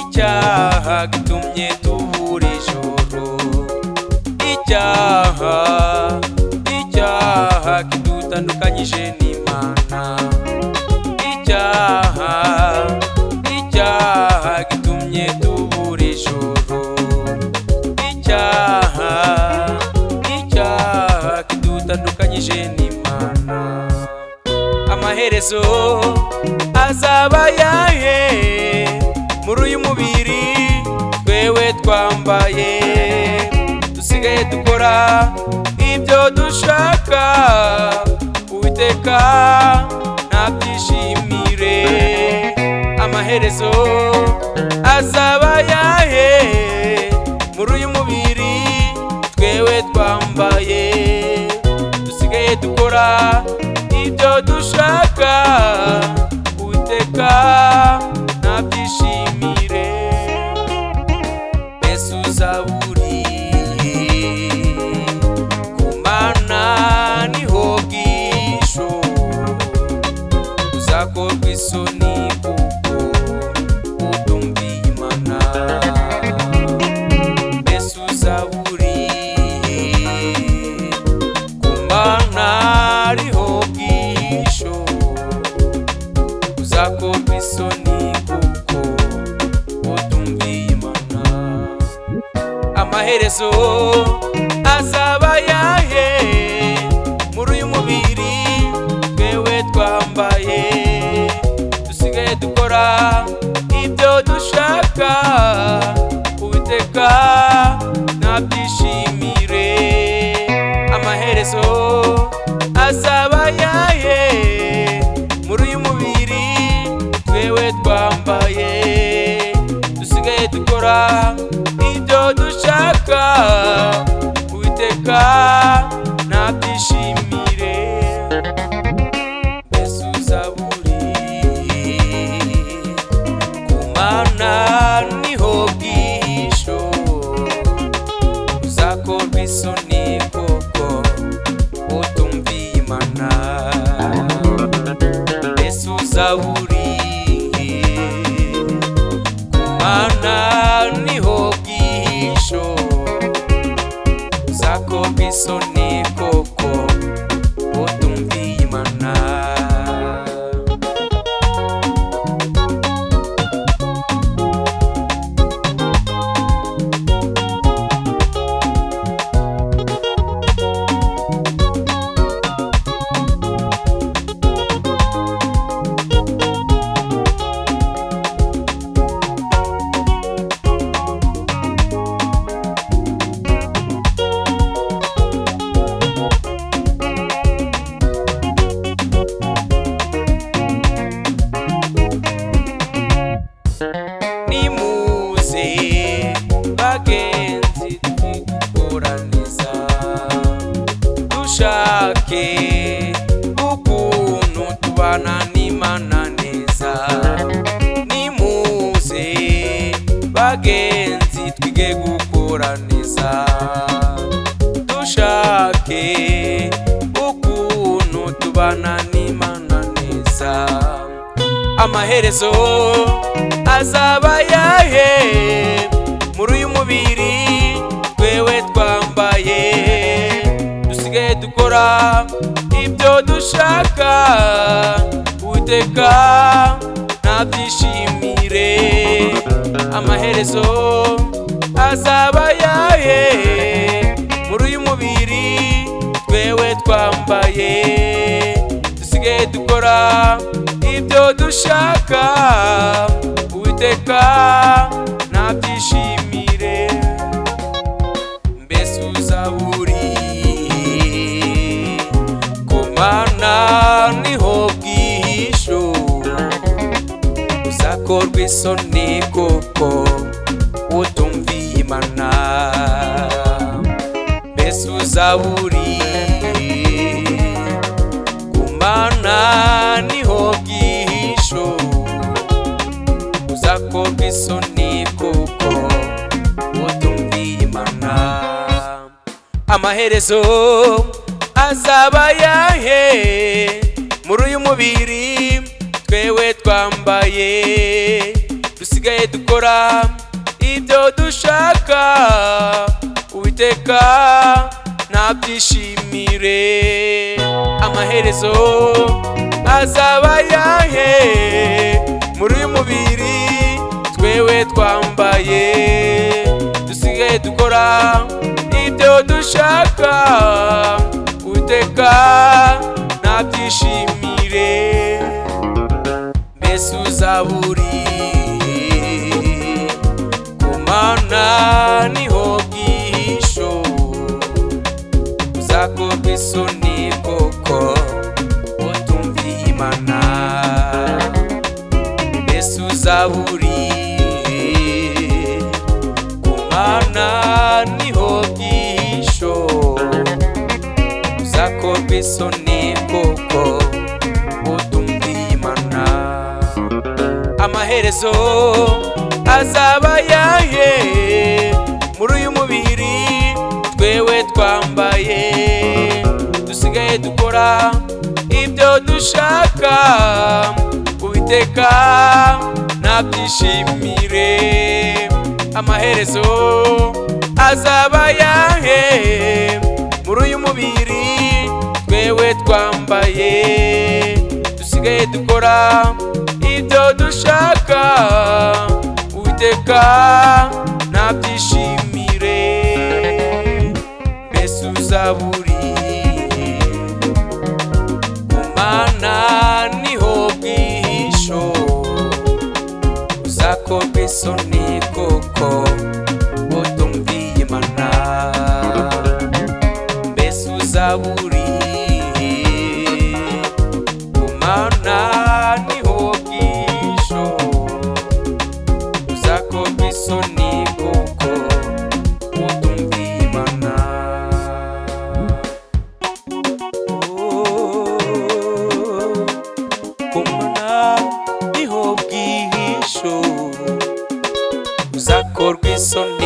icyaha gitumye tubura ijoro, icyaha kidutandukanyije n'Imana, icyaha gitumye tubura ijoro, icyaha kidutandukanyije n'Imana. Amaherezo azaba yahe muri uyu mubiri twewe twambaye, dusigaye dukora ibyo dushaka, Uwiteka nabyishimire. Amaherezo azaba yahe muri uyu mubiri twewe twambaye, dusigaye dukora ibyo dushaka, Uwiteka nabyishimire. Mbese uzaburi ku Mana niho bwisho, uzakorwa isoni kuko utumviye Imana. Mbese uzaburi ku Mana niho bwisho, uzakorwa isoni kuko utumviye Imana. Amaherezo azaba yahe muri uyu mubiri twewe twambaye, dusigaye dukora ibyo dushaka, Uwiteka nabyishimire. Amaherezo azaba yahe muri uyu mubiri twewe twambaye, dusigaye dukora ibyo dushaka, Uwiteka nabyishimire. Mbese uzaburi ku Mana niho bwisho, uzakorwa isoni kuko utumviye Imana. Mbese uzaburi ku Mana niho bwisho, uzakorwa isoni kuko utumviye Imana. Nimuze bagenzi twigukoraniza, dushake ukuntu tubana n'Imana neza. Nimuze bagenzi twige gukoraniza, dushake ukuntu tubana n'Imana neza. Amaherezo azaba yahe muri uyu mubiri twewe twambaye, dusigaye dukora ibyo dushaka, Uwiteka nabyishimire. Amaherezo azaba yahe muri uyu mubiri twewe twambaye, dusigaye dukora ibyo dushaka, Uwiteka nabyishimire. Mbese uzaburi ku Mana niho bwisho, uzakorwa isoni kuko utumviye Imana. Mbese uzaburi ku Mana niho bwisho, uzakorwa isoni kuko utumviye Imana. Amaherezo azaba yahe muri uyu mubiri twewe twewe twambaye dusigaye dukora ibyo dushaka, Uwiteka nabyishimire. Amaherezo azaba yahe muri uyu mubiri twewe twambaye dusigaye dukora ibyo dushaka, Uwiteka nabyishimire. Mbese uzaba uri ku Mana niho bwihisho, uzakorwa isoni koko utumviye Imana. Mbese uzaba uri ku Mana niho bwihisho, uzakorwa isoni koko utumviye Imana. Amaherezo azaba yahe muri uyu mubiri twewe twambaye dusigaye dukora ibyo dushaka, Uwiteka nabyishimire. Amaherezo azaba yahe muri uyu mubiri twewe twambaye dusigaye dukora ibyo dushaka, Uwiteka nabyishimire. Mbese uzaba uri ku Mana niho bwihisho, uzakorwa isoni koko utumviye Imana. Mbese uzaba uri ku Mana niho bwihisho, uzakorwa isoni koko utumviye Imana. Ku Mana niho bwihisho, uzakorwa isoni